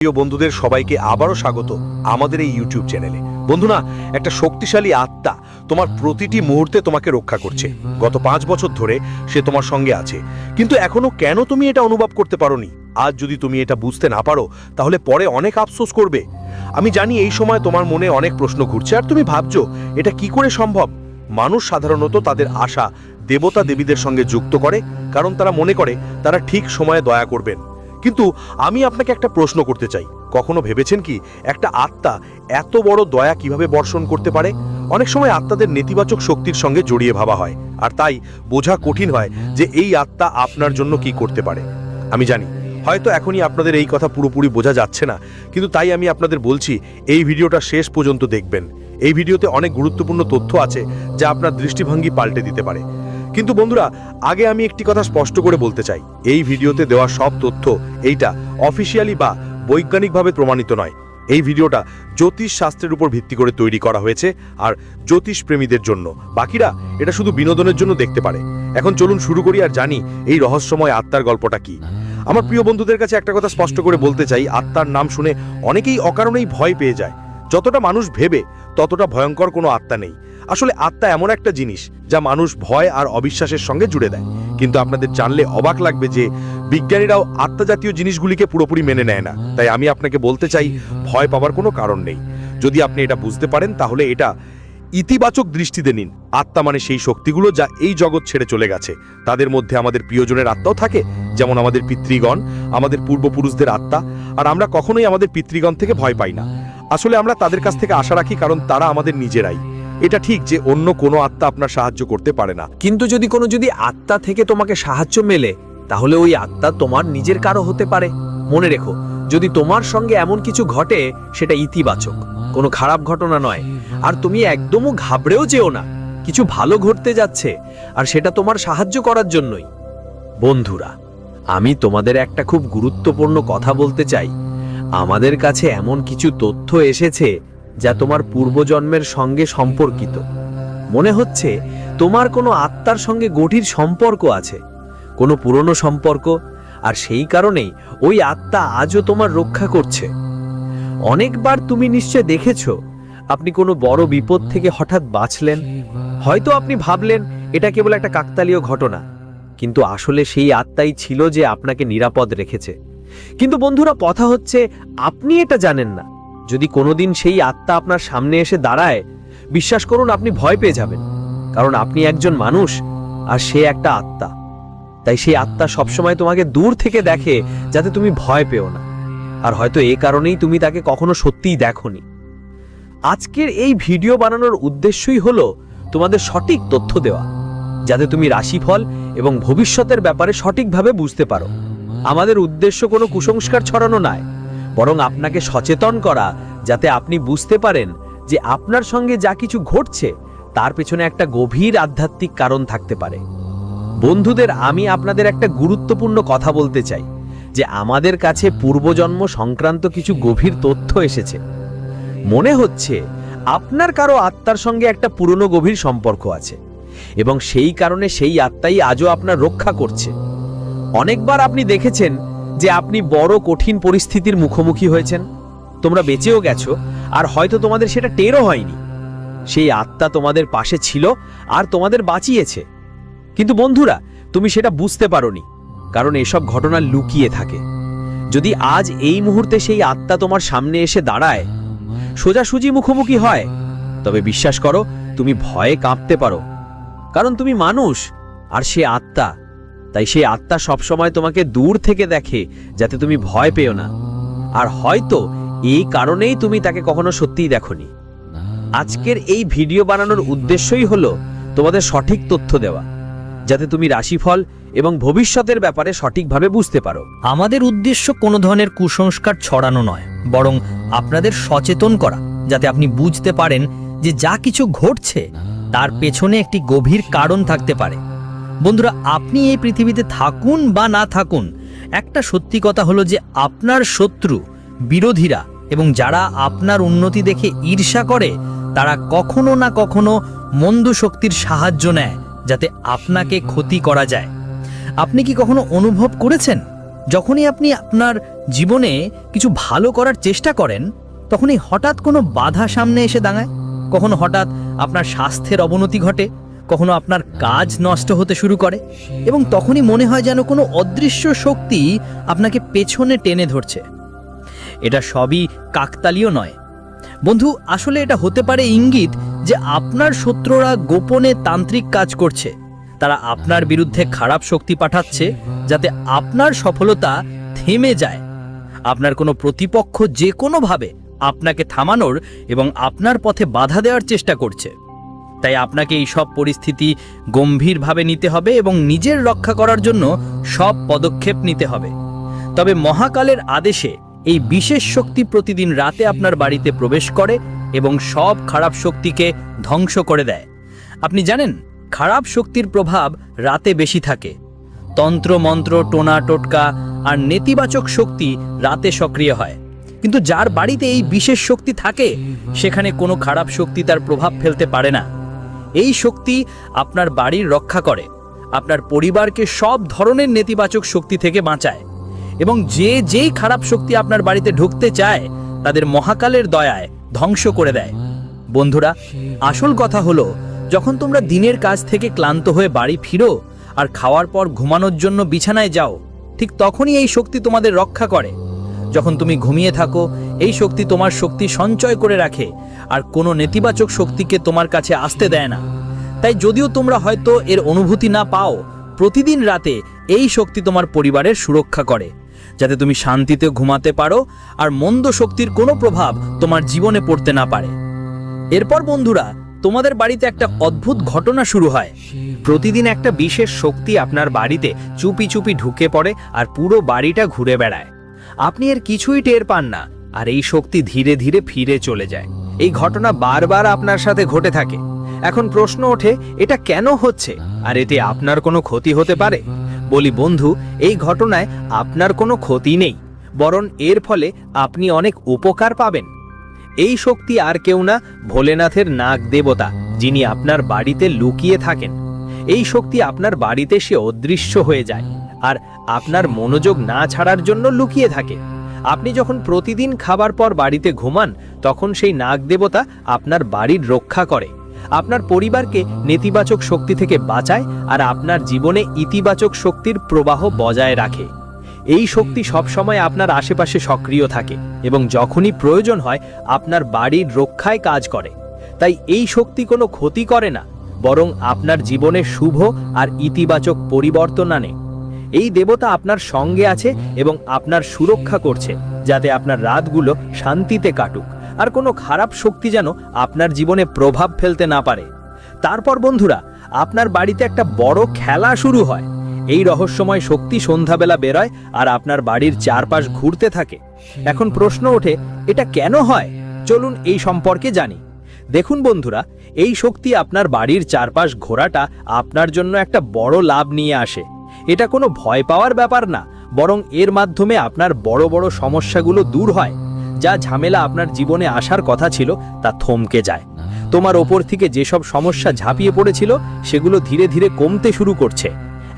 প্রিয় বন্ধুদের সবাইকে আবারও স্বাগত আমাদের এই ইউটিউব চ্যানেলে। বন্ধুরা, একটা শক্তিশালী আত্মা তোমার প্রতিটি মুহূর্তে তোমাকে রক্ষা করছে। গত 5 বছর ধরে সে তোমার সঙ্গে আছে, কিন্তু এখনো কেন তুমি এটা অনুভব করতে পারোনি? আজ যদি তুমি এটা বুঝতে না পারো তাহলে পরে অনেক আফসোস করবে। আমি জানি এই সময় তোমার মনে অনেক প্রশ্ন ঘুরছে আর তুমি ভাবছো এটা কি করে সম্ভব। মানুষ সাধারণত তাদের আশা দেবতা দেবীদের সঙ্গে যুক্ত করে, কারণ তারা মনে করে তারা ঠিক সময়ে দয়া করবেন। কিন্তু আমি আপনাকে একটা প্রশ্ন করতে চাই, কখনো ভেবেছেন কি একটা আত্মা এত বড় দয়া কিভাবে বর্ষণ করতে পারে? অনেক সময় আত্মাদের নেতিবাচক শক্তির সঙ্গে জড়িয়ে ভাবা হয়, আর তাই বোঝা কঠিন হয় যে এই আত্মা আপনার জন্য কি করতে পারে। আমি জানি হয়তো এখনই আপনাদের এই কথা পুরোপুরি বোঝা যাচ্ছে না, কিন্তু তাই আমি আপনাদের বলছি এই ভিডিওটা শেষ পর্যন্ত দেখবেন। এই ভিডিওতে অনেক গুরুত্বপূর্ণ তথ্য আছে যা আপনার দৃষ্টিভঙ্গি পাল্টে দিতে পারে। কিন্তু বন্ধুরা, আগে আমি একটি কথা স্পষ্ট করে বলতে চাই, এই ভিডিওতে দেওয়া সব তথ্য এইটা অফিসিয়ালি বা বৈজ্ঞানিকভাবে প্রমাণিত নয়। এই ভিডিওটা জ্যোতিষ শাস্ত্রের উপর ভিত্তি করে তৈরি করা হয়েছে আর জ্যোতিষ প্রেমীদের জন্য। বাকিরা এটা শুধু বিনোদনের জন্য দেখতে পারে। এখন চলুন শুরু করি আর জানি এই রহস্যময় আত্মার গল্পটা কি। আমার প্রিয় বন্ধুদের কাছে একটা কথা স্পষ্ট করে বলতে চাই, আত্মার নাম শুনে অনেকেই অকারণেই ভয় পেয়ে যায়। যতটা মানুষ ভেবে ততটা ভয়ঙ্কর কোনো আত্মা নেই। আসলে আত্মা এমন একটা জিনিস যা মানুষ ভয় আর অবিশ্বাসের সঙ্গে জুড়ে দেয়। কিন্তু আপনাদের জানলে অবাক লাগবে যে বিজ্ঞানীরাও আত্মা জাতীয় জিনিসগুলিকে পুরোপুরি মেনে নেয় না। তাই আমি আপনাকে বলতে চাই, ভয় পাওয়ার কোনো কারণ নেই। যদি আপনি এটা বুঝতে পারেন তাহলে এটা ইতিবাচক দৃষ্টিতে নিন। আত্মা মানে সেই শক্তিগুলো যা এই জগৎ ছেড়ে চলে গেছে। তাদের মধ্যে আমাদের প্রিয়জনের আত্মাও থাকে, যেমন আমাদের পিতৃগণ, আমাদের পূর্বপুরুষদের আত্মা। আর আমরা কখনোই আমাদের পিতৃগণ থেকে ভয় পাই না। আসলে আমরা তাদের কাছ থেকে আশা রাখি, কারণ তারা আমাদের নিজেরাই। এটা ঠিক যে অন্য কোনো আত্মা আপনার সাহায্য করতে পারে না, কিন্তু যদি আত্মা থেকে তোমাকে সাহায্য মেলে, তাহলে ওই আত্মা তোমার নিজের কারো হতে পারে। মনে রেখো, যদি তোমার সঙ্গে এমন কিছু ঘটে সেটা ইতিবাচক, কোনো খারাপ ঘটনা নয়। আর তুমি একদমও ঘাবড়েও যেও না, কিছু ভালো ঘটতে যাচ্ছে আর সেটা তোমার সাহায্য করার জন্যই। বন্ধুরা, আমি তোমাদের একটা খুব গুরুত্বপূর্ণ কথা বলতে চাই। আমাদের কাছে এমন কিছু তথ্য এসেছে যা তোমার পূর্বজন্মের সঙ্গে সম্পর্কিত। মনে হচ্ছে তোমার কোনো আত্মার সঙ্গে গভীর সম্পর্ক আছে, কোনো পুরনো সম্পর্ক, আর সেই কারণেই ওই আত্মা আজও তোমার রক্ষা করছে। অনেকবার তুমি নিশ্চয় দেখেছো, আপনি কোনো বড় বিপদ থেকে হঠাৎ বাঁচলেন। হয়তো আপনি ভাবলেন এটা কেবল একটা কাকতালীয় ঘটনা, কিন্তু আসলে সেই আত্মাই ছিল যে আপনাকে নিরাপদ রেখেছে। কিন্তু বন্ধুরা, কথা হচ্ছে আপনি এটা জানেন না। যদি কোনোদিন সেই আত্মা আপনার সামনে এসে দাঁড়ায়, বিশ্বাস করুন আপনি ভয় পেয়ে যাবেন, কারণ আপনি একজন মানুষ আর সে একটা আত্মা। তাই সেই আত্মা সবসময় তোমাকে দূর থেকে দেখে যাতে তুমি ভয় পেও না। আর হয়তো এই কারণেই তুমি তাকে কখনো সত্যিই দেখোনি। আজকের এই ভিডিও বানানোর উদ্দেশ্যই হলো তোমাদের সঠিক তথ্য দেওয়া, যাতে তুমি রাশিফল এবং ভবিষ্যতের ব্যাপারে সঠিকভাবে বুঝতে পারো। আমাদের উদ্দেশ্য কোনো কুসংস্কার ছড়ানো নয়, বরং আপনাকে সচেতন করা, যাতে আপনি বুঝতে পারেন যে আপনার সঙ্গে যা কিছু ঘটছে তার পেছনে একটা গভীর আধ্যাত্মিক কারণ থাকতে পারে। বন্ধুদের, আমি আপনাদের একটা গুরুত্বপূর্ণ কথা বলতে চাই যে আমাদের কাছে পূর্বজন্ম সংক্রান্ত কিছু গভীর তথ্য এসেছে। মনে হচ্ছে আপনার কারো আত্মার সঙ্গে একটা পুরনো গভীর সম্পর্ক আছে, এবং সেই কারণে সেই আত্মাই আজও আপনার রক্ষা করছে। অনেকবার আপনি দেখেছেন যে আপনি বড় কঠিন পরিস্থিতির মুখোমুখি হয়েছেন, তোমরা বেঁচেও গেছো, আর হয়তো তোমাদের সেটা টেরও হয়নি। সেই আত্মা তোমাদের পাশে ছিল আর তোমাদের বাঁচিয়েছে। কিন্তু বন্ধুরা, তুমি সেটা বুঝতে পারোনি, কারণ এসব ঘটনা লুকিয়ে থাকে। যদি আজ এই মুহূর্তে সেই আত্মা তোমার সামনে এসে দাঁড়ায়, সোজাসুজি মুখোমুখি হয়, তবে বিশ্বাস করো তুমি ভয়ে কাঁপতে পারো, কারণ তুমি মানুষ আর সে আত্মা। তাই সেই আত্মা সবসময় তোমাকে দূর থেকে দেখে যাতে তুমি ভয় পেও না। আর হয়তো এই কারণেই তুমি তাকে কখনো সত্যিই দেখোনি। আজকের এই ভিডিও বানানোর উদ্দেশ্যই হলো তোমাদের সঠিক তথ্য দেওয়া, যাতে তুমি রাশিফল এবং ভবিষ্যতের ব্যাপারে সঠিকভাবে বুঝতে পারো। আমাদের উদ্দেশ্য কোনো ধরনের কুসংস্কার ছড়ানো নয়, বরং আপনাদের সচেতন করা, যাতে আপনি বুঝতে পারেন যে যা কিছু ঘটছে তার পেছনে একটি গভীর কারণ থাকতে পারে। বন্ধুরা, আপনি এই পৃথিবীতে থাকুন বা না থাকুন, একটা সত্যি কথা হলো যে আপনার শত্রু, বিরোধীরা এবং যারা আপনার উন্নতি দেখে ঈর্ষা করে, তারা কখনো না কখনো মন্দ শক্তির সাহায্য নেয় যাতে আপনাকে ক্ষতি করা যায়। আপনি কি কখনো অনুভব করেছেন যখনই আপনি আপনার জীবনে কিছু ভালো করার চেষ্টা করেন, তখনই হঠাৎ কোনো বাধা সামনে এসে দাঁড়ায়। কখনো হঠাৎ আপনার স্বাস্থ্যের অবনতি ঘটে, কখনো আপনার কাজ নষ্ট হতে শুরু করে, এবং তখনই মনে হয় যেন কোনো অদৃশ্য শক্তি আপনাকে পেছনে টেনে ধরছে। এটা সবই কাকতালীয় নয় বন্ধু, আসলে এটা হতে পারে ইঙ্গিত যে আপনার শত্রুরা গোপনে তান্ত্রিক কাজ করছে। তারা আপনার বিরুদ্ধে খারাপ শক্তি পাঠাচ্ছে যাতে আপনার সফলতা থেমে যায়। আপনার কোনো প্রতিপক্ষ যে কোনোভাবে আপনাকে থামানোর এবং আপনার পথে বাধা দেওয়ার চেষ্টা করছে। তাই আপনাকে এই সব পরিস্থিতি গম্ভীরভাবে নিতে হবে এবং নিজের রক্ষা করার জন্য সব পদক্ষেপ নিতে হবে। তবে মহাকালের আদেশে এই বিশেষ শক্তি প্রতিদিন রাতে আপনার বাড়িতে প্রবেশ করে এবং সব খারাপ শক্তিকে ধ্বংস করে দেয়। আপনি জানেন, খারাপ শক্তির প্রভাব রাতে বেশি থাকে। তন্ত্র মন্ত্র, টোনা টোটকা আর নেতিবাচক শক্তি রাতে সক্রিয় হয়, কিন্তু যার বাড়িতে এই বিশেষ শক্তি থাকে সেখানে কোনো খারাপ শক্তি তার প্রভাব ফেলতে পারে না। এই শক্তি আপনার বাড়ির রক্ষা করে, আপনার পরিবারকে সব ধরনের নেতিবাচক শক্তি থেকে বাঁচায়, এবং যেই খারাপ শক্তি আপনার বাড়িতে ঢুকতে চায় তাদের মহাকালের দয়ায় ধ্বংস করে দেয়। বন্ধুরা, আসল কথা হলো, যখন তোমরা দিনের কাজ থেকে ক্লান্ত হয়ে বাড়ি ফিরো আর খাওয়ার পর ঘুমানোর জন্য বিছানায় যাও, ঠিক তখনই এই শক্তি তোমাদের রক্ষা করে। যখন তুমি ঘুমিয়ে থাকো, এই শক্তি তোমার শক্তি সঞ্চয় করে রাখে আর কোনো নেতিবাচক শক্তিকে তোমার কাছে আসতে দেয় না। তাই যদিও তোমরা হয়তো এর অনুভূতি না পাও, প্রতিদিন রাতে এই শক্তি তোমার পরিবারের সুরক্ষা করে, যাতে তুমি শান্তিতে ঘুমাতে পারো আর মন্দ শক্তির কোনো প্রভাব তোমার জীবনে পড়তে না পারে। এরপর বন্ধুরা, তোমাদের বাড়িতে একটা অদ্ভুত ঘটনা শুরু হয়। প্রতিদিন একটা বিশেষ শক্তি আপনার বাড়িতে চুপি চুপি ঢুকে পড়ে আর পুরো বাড়িটা ঘুরে বেড়ায়। আপনি এর কিছুই টের পান না, আর এই শক্তি ধীরে ধীরে ফিরে চলে যায়। এই ঘটনা বারবার আপনার সাথে ঘটে থাকে। এখন প্রশ্ন ওঠে, এটা কেন হচ্ছে, আর এতে আপনার কোনো ক্ষতি হতে পারে? বলি বন্ধু, এই ঘটনায় আপনার কোনো ক্ষতি নেই, বরং এর ফলে আপনি অনেক উপকার পাবেন। এই শক্তি আর কেউ না, ভোলেনাথের নাগ দেবতা, যিনি আপনার বাড়িতে লুকিয়ে থাকেন। এই শক্তি আপনার বাড়িতে সে অদৃশ্য হয়ে যায় আর আপনার মনোযোগ না ছাড়ার জন্য লুকিয়ে থাকে। আপনি যখন প্রতিদিন খাবার পর বাড়িতে ঘুমান, তখন সেই নাগ দেবতা আপনার বাড়ির রক্ষা করে, আপনার পরিবারকে নেতিবাচক শক্তি থেকে বাঁচায় আর আপনার জীবনে ইতিবাচক শক্তির প্রবাহ বজায় রাখে। এই শক্তি সবসময় আপনার আশেপাশে সক্রিয় থাকে এবং যখনই প্রয়োজন হয় আপনার বাড়ির রক্ষায় কাজ করে। তাই এই শক্তি কোনো ক্ষতি করে না, বরং আপনার জীবনে শুভ আর ইতিবাচক পরিবর্তন আনে। এই দেবতা আপনার সঙ্গে আছে এবং আপনার সুরক্ষা করছে, যাতে আপনার রাতগুলো শান্তিতে কাটুক আর কোনো খারাপ শক্তি যেন আপনার জীবনে প্রভাব ফেলতে না পারে। তারপর বন্ধুরা, আপনার বাড়িতে একটা বড় খেলা শুরু হয়। এই রহস্যময় শক্তি সন্ধ্যাবেলা বেরোয় আর আপনার বাড়ির চারপাশ ঘুরতে থাকে। এখন প্রশ্ন ওঠে, এটা কেন হয়? চলুন এই সম্পর্কে জানি। দেখুন বন্ধুরা, এই শক্তি আপনার বাড়ির চারপাশ ঘোরাটা আপনার জন্য একটা বড় লাভ নিয়ে আসে। এটা কোনো ভয় পাওয়ার ব্যাপার না, বরং এর মাধ্যমে আপনার বড় বড় সমস্যাগুলো দূর হয়। যা ঝামেলা আপনার জীবনে আসার কথা ছিল তা থমকে যায়। তোমার ওপর থেকে যেসব সমস্যা ঝাঁপিয়ে পড়েছিল সেগুলো ধীরে ধীরে কমতে শুরু করছে।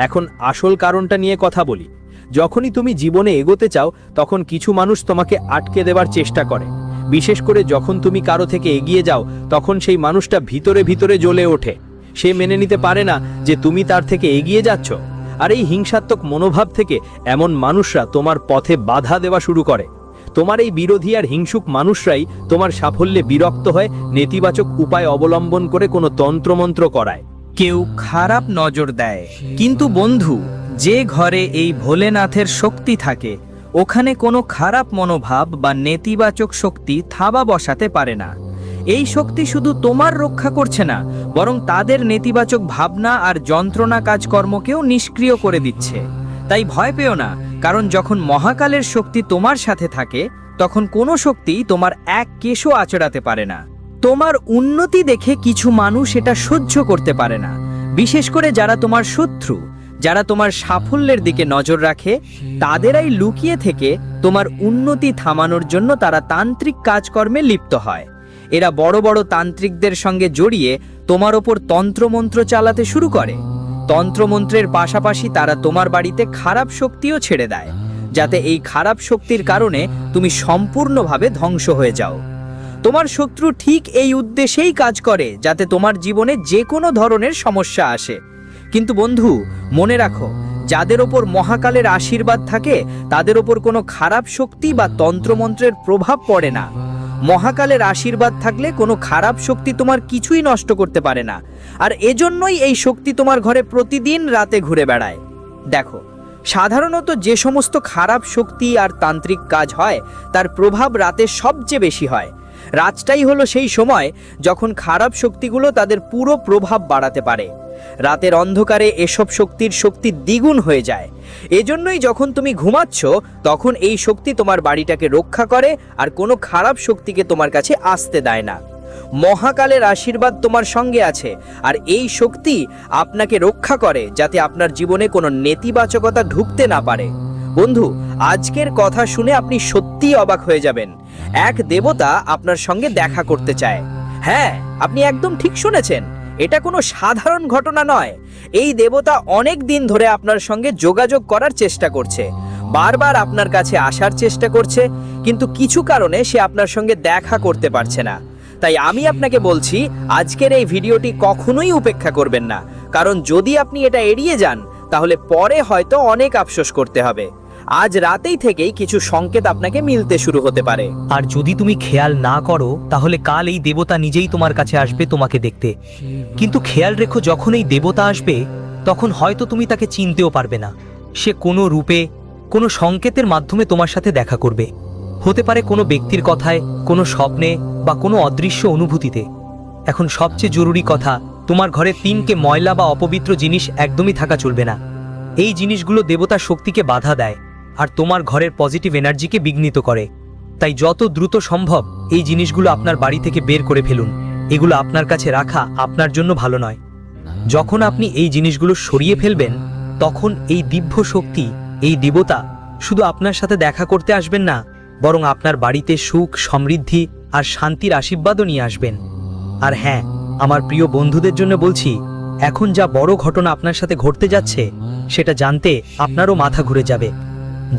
এখন আসল কারণটা নিয়ে কথা বলি। যখনই তুমি জীবনে এগোতে চাও, তখন কিছু মানুষ তোমাকে আটকে দেবার চেষ্টা করে। বিশেষ করে যখন তুমি কারো থেকে এগিয়ে যাও, তখন সেই মানুষটা ভিতরে ভিতরে জ্বলে ওঠে। সে মেনে নিতে পারে না যে তুমি তার থেকে এগিয়ে যাচ্ছ। আর এই হিংসাত্মক মনোভাব থেকে এমন মানুষরা তোমার পথে বাধা দেওয়া শুরু করে। তোমার এই বিরোধী আর হিংসুক মানুষরাই তোমার সাফল্যে বিরক্ত হয়ে নেতিবাচক উপায় অবলম্বন করে কোনো তন্ত্রমন্ত্র করায়। কেউ খারাপ নজর দেয়, কিন্তু বন্ধু, যে ঘরে এই ভোলেনাথের শক্তি থাকে, ওখানে কোনো খারাপ মনোভাব বা নেতিবাচক শক্তি থাবা বসাতে পারে না। এই শক্তি শুধু তোমার রক্ষা করছে না, বরং তাদের নেতিবাচক ভাবনা আর যন্ত্রণা কাজকর্মকেও নিষ্ক্রিয় করে দিচ্ছে। তাই ভয় পেও না, কারণ যখন মহাকালের শক্তি তোমার সাথে থাকে, তখন কোনো শক্তি তোমার এক কেশও আঁচড়াতে পারে না। তোমার উন্নতি দেখে কিছু মানুষ এটা সহ্য করতে পারে না, বিশেষ করে যারা তোমার শত্রু। যারা তোমার সাফল্যের দিকে নজর রাখে, তাদেরাই লুকিয়ে থেকে তোমার উন্নতি থামানোর জন্য তারা তান্ত্রিক কাজকর্মে লিপ্ত হয়। এরা বড় বড় তান্ত্রিকদের সঙ্গে জড়িয়ে তোমার ওপর তন্ত্রমন্ত্র চালাতে শুরু করে। তন্ত্রমন্ত্রের পাশাপাশি তারা তোমার বাড়িতে খারাপ শক্তিও ছেড়ে দেয়। যাতে এই খারাপ শক্তির কারণে তুমি সম্পূর্ণভাবে ধ্বংস হয়ে যাও। তোমার শত্রু ঠিক এই উদ্দেশ্যেই কাজ করে, যাতে তোমার জীবনে যে কোনো ধরনের সমস্যা আসে। কিন্তু বন্ধু, মনে রাখো, যাদের ওপর মহাকালের আশীর্বাদ থাকে তাদের ওপর কোনো খারাপ শক্তি বা তন্ত্রমন্ত্রের প্রভাব পড়ে না। মহাকালের আশীর্বাদ থাকলে কোনো খারাপ শক্তি তোমার কিছুই নষ্ট করতে পারে না। আর এজন্যই এই শক্তি তোমার ঘরে প্রতিদিন রাতে ঘুরে বেড়ায়। দেখো, সাধারণত যে সমস্ত খারাপ শক্তি আর তান্ত্রিক কাজ হয় তার প্রভাব রাতে সবচেয়ে বেশি হয়। রাতটাই হলো সেই সময় যখন খারাপ শক্তিগুলো তাদের পুরো প্রভাব বাড়াতে পারে। রাতের অন্ধকারে এসব শক্তির শক্তি দ্বিগুণ হয়ে যায়। এজন্যই যখন তুমি ঘুমাচ্ছ তখন এই শক্তি তোমার বাড়িটাকে রক্ষা করে আর কোনো খারাপ শক্তিকে তোমার কাছে আসতে দেয় না। মহাকালের আশীর্বাদ তোমার সঙ্গে আছে, আর এই শক্তি আপনাকে রক্ষা করে যাতে আপনার জীবনে কোনো নেতিবাচকতা ঢুকতে না পারে। বন্ধু, আজকের কথা শুনে আপনি সত্যিই অবাক হয়ে যাবেন। এক দেবতা আপনার সঙ্গে দেখা করতে চায়। হ্যাঁ, আপনি একদম ঠিক শুনেছেন। এটা কোনো সাধারণ ঘটনা নয়। এই দেবতা অনেক দিন ধরে আপনার সঙ্গে যোগাযোগ করার চেষ্টা করছে, বারবার আপনার কাছে আসার চেষ্টা করছে, কিন্তু কিছু কারণে সে আপনার সঙ্গে দেখা করতে পারছে না। তাই আমি আপনাকে বলছি, আজকের এই ভিডিওটি কখনোই উপেক্ষা করবেন না, কারণ যদি আপনি এটা এড়িয়ে যান তাহলে পরে হয়তো অনেক আফসোস করতে হবে। আজ রাতেই থেকেই কিছু সংকেত আপনাকে মিলতে শুরু হতে পারে। আর যদি তুমি খেয়াল না করো তাহলে কাল এই দেবতা নিজেই তোমার কাছে আসবে তোমাকে দেখতে। কিন্তু খেয়াল রেখো, যখন এই দেবতা আসবে তখন হয়তো তুমি তাকে চিনতেও পারবে না। সে কোনো রূপে, কোনো সংকেতের মাধ্যমে তোমার সাথে দেখা করবে। হতে পারে কোনো ব্যক্তির কথায়, কোনো স্বপ্নে বা কোনো অদৃশ্য অনুভূতিতে। এখন সবচেয়ে জরুরি কথা, তোমার ঘরে 3কে ময়লা বা অপবিত্র জিনিস একদমই থাকা চলবে না। এই জিনিসগুলো দেবতার শক্তিকে বাধা দেয় আর তোমার ঘরের পজিটিভ এনার্জিকে বিঘ্নিত করে। তাই যত দ্রুত সম্ভব এই জিনিসগুলো আপনার বাড়ি থেকে বের করে ফেলুন। এগুলো আপনার কাছে রাখা আপনার জন্য ভালো নয়। যখন আপনি এই জিনিসগুলো সরিয়ে ফেলবেন তখন এই দিব্য শক্তি, এই দেবতা শুধু আপনার সাথে দেখা করতে আসবেন না, বরং আপনার বাড়িতে সুখ, সমৃদ্ধি আর শান্তির আশীর্বাদও নিয়ে আসবেন। আর হ্যাঁ, আমার প্রিয় বন্ধুদের জন্য বলছি, এখন যা বড় ঘটনা আপনার সাথে ঘটতে যাচ্ছে সেটা জানতে আপনারও মাথা ঘুরে যাবে।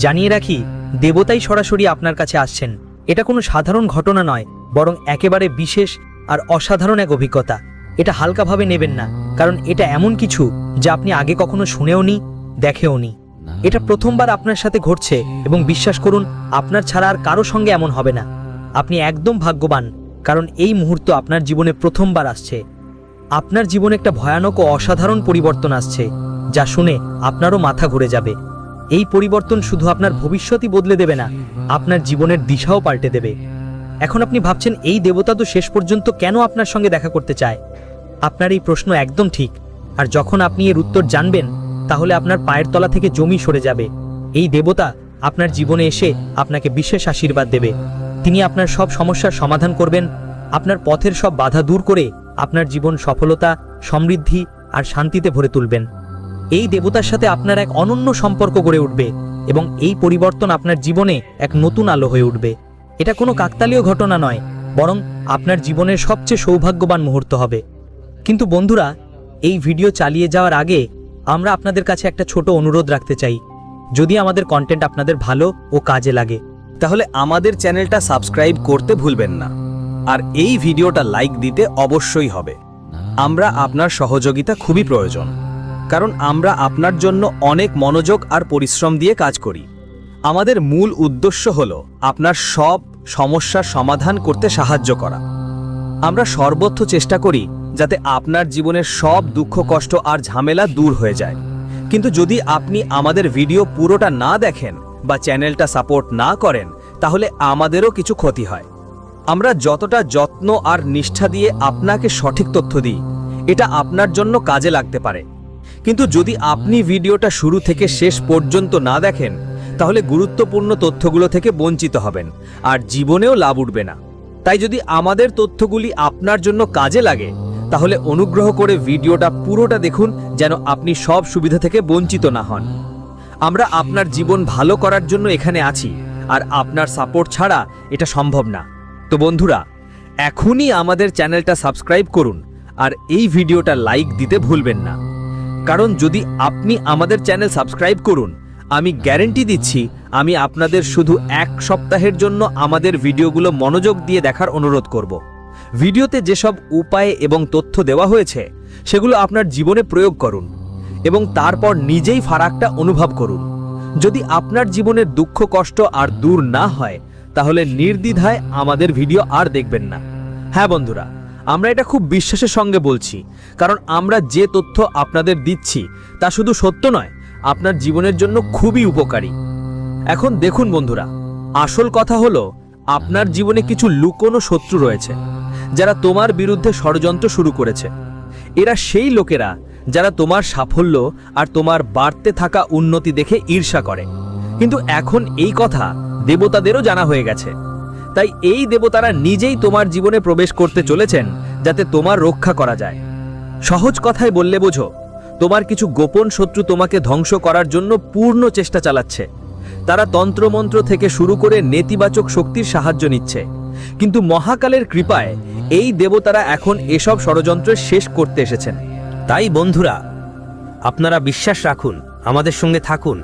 জানিয়ে রাখি, দেবতাই সরাসরি আপনার কাছে আসছেন। এটা কোনো সাধারণ ঘটনা নয়, বরং একেবারে বিশেষ আর অসাধারণ এক অভিজ্ঞতা। এটা হালকাভাবে নেবেন না, কারণ এটা এমন কিছু যা আপনি আগে কখনো শুনেওনি, দেখেওনি। এটা প্রথমবার আপনার সাথে ঘটছে এবং বিশ্বাস করুন, আপনার ছাড়া আর কারো সঙ্গে এমন হবে না। আপনি একদম ভাগ্যবান, কারণ এই মুহূর্ত আপনার জীবনে প্রথমবার আসছে। আপনার জীবনে একটা ভয়ানক ও অসাধারণ পরিবর্তন আসছে, যা শুনে আপনারও মাথা ঘুরে যাবে। এই পরিবর্তন শুধু আপনার ভবিষ্যৎই বদলে দেবে না, আপনার জীবনের দিশাও পাল্টে দেবে। এখন আপনি ভাবছেন, এই দেবতা তো শেষ পর্যন্ত কেন আপনার সঙ্গে দেখা করতে চায়? আপনার এই প্রশ্ন একদম ঠিক। আর যখন আপনি এর উত্তর জানবেন তাহলে আপনার পায়ের তলা থেকে জমি সরে যাবে। এই দেবতা আপনার জীবনে এসে আপনাকে বিশেষ আশীর্বাদ দেবে। তিনি আপনার সব সমস্যার সমাধান করবেন, আপনার পথের সব বাধা দূর করে আপনার জীবন সফলতা, সমৃদ্ধি আর শান্তিতে ভরে তুলবেন। এই দেবতার সাথে আপনার এক অনন্য সম্পর্ক গড়ে উঠবে এবং এই পরিবর্তন আপনার জীবনে এক নতুন আলো হয়ে উঠবে। এটা কোনো কাকতালীয় ঘটনা নয়, বরং আপনার জীবনের সবচেয়ে সৌভাগ্যবান মুহূর্ত হবে। কিন্তু বন্ধুরা, এই ভিডিও চালিয়ে যাওয়ার আগে আমরা আপনাদের কাছে একটা ছোট অনুরোধ রাখতে চাই। যদি আমাদের কন্টেন্ট আপনাদের ভালো ও কাজে লাগে তাহলে আমাদের চ্যানেলটা সাবস্ক্রাইব করতে ভুলবেন না, আর এই ভিডিওটা লাইক দিতে অবশ্যই হবে। আমরা আপনার সহযোগিতা খুবই প্রয়োজন, কারণ আমরা আপনার জন্য অনেক মনোযোগ আর পরিশ্রম দিয়ে কাজ করি। আমাদের মূল উদ্দেশ্য হলো আপনার সব সমস্যার সমাধান করতে সাহায্য করা। আমরা সর্বোচ্চ চেষ্টা করি যাতে আপনার জীবনের সব দুঃখ, কষ্ট আর ঝামেলা দূর হয়ে যায়। কিন্তু যদি আপনি আমাদের ভিডিও পুরোটা না দেখেন বা চ্যানেলটা সাপোর্ট না করেন তাহলে আমাদেরও কিছু ক্ষতি হয়। আমরা যতটা যত্ন আর নিষ্ঠা দিয়ে আপনাকে সঠিক তথ্য দিই, এটা আপনার জন্য কাজে লাগতে পারে। কিন্তু যদি আপনি ভিডিওটা শুরু থেকে শেষ পর্যন্ত না দেখেন তাহলে গুরুত্বপূর্ণ তথ্যগুলো থেকে বঞ্চিত হবেন আর জীবনেও লাভ উঠবে না। তাই যদি আমাদের তথ্যগুলি আপনার জন্য কাজে লাগে তাহলে অনুগ্রহ করে ভিডিওটা পুরোটা দেখুন, যেন আপনি সব সুবিধা থেকে বঞ্চিত না হন। আমরা আপনার জীবন ভালো করার জন্য এখানে আছি, আর আপনার সাপোর্ট ছাড়া এটা সম্ভব না। তো বন্ধুরা, এখনই আমাদের চ্যানেলটা সাবস্ক্রাইব করুন আর এই ভিডিওটা লাইক দিতে ভুলবেন না। কারণ যদি আপনি আমাদের চ্যানেল সাবস্ক্রাইব করুন আমি গ্যারেন্টি দিচ্ছি আমি আপনাদের শুধু 1 সপ্তাহের জন্য আমাদের ভিডিওগুলো মনোযোগ দিয়ে দেখার অনুরোধ করব। ভিডিওতে যেসব উপায় এবং তথ্য দেওয়া হয়েছে সেগুলো আপনার জীবনে প্রয়োগ করুন এবং তারপর নিজেই ফারাকটা অনুভব করুন। যদি আপনার জীবনের দুঃখ কষ্ট আর দূর না হয় তাহলে নির্দ্বিধায় আমাদের ভিডিও আর দেখবেন না। হ্যাঁ বন্ধুরা, আমরা এটা খুব বিশ্বাসের সঙ্গে বলছি, কারণ আমরা যে তথ্য আপনাদের দিচ্ছি তা শুধু সত্য নয়, আপনার জীবনের জন্য খুবই উপকারী। এখন দেখুন বন্ধুরা, আসল কথা হলো আপনার জীবনে কিছু লুকোনো শত্রু রয়েছে যারা তোমার বিরুদ্ধে ষড়যন্ত্র শুরু করেছে। এরা সেই লোকেরা যারা তোমার সাফল্য আর তোমার বাড়তে থাকা উন্নতি দেখে ঈর্ষা করে। কিন্তু এখন এই কথা দেবতাদেরও জানা হয়ে গেছে, তাই এই দেবতারা নিজেই তোমার জীবনে প্রবেশ করতে চলেছেন যাতে তোমার রক্ষা করা যায়। সহজ কথায় বললে বোঝো, তোমার কিছু গোপন শত্রু তোমাকে ধ্বংস করার জন্য পূর্ণ চেষ্টা চালাচ্ছে। তারা তন্ত্রমন্ত্র থেকে শুরু করে নেতিবাচক শক্তির সাহায্য নিচ্ছে, কিন্তু মহাকালের কৃপায় এই দেবতারা এখন এসব ষড়যন্ত্র শেষ করতে এসেছেন। তাই বন্ধুরা, আপনারা বিশ্বাস রাখুন, আমাদের সঙ্গে থাকুন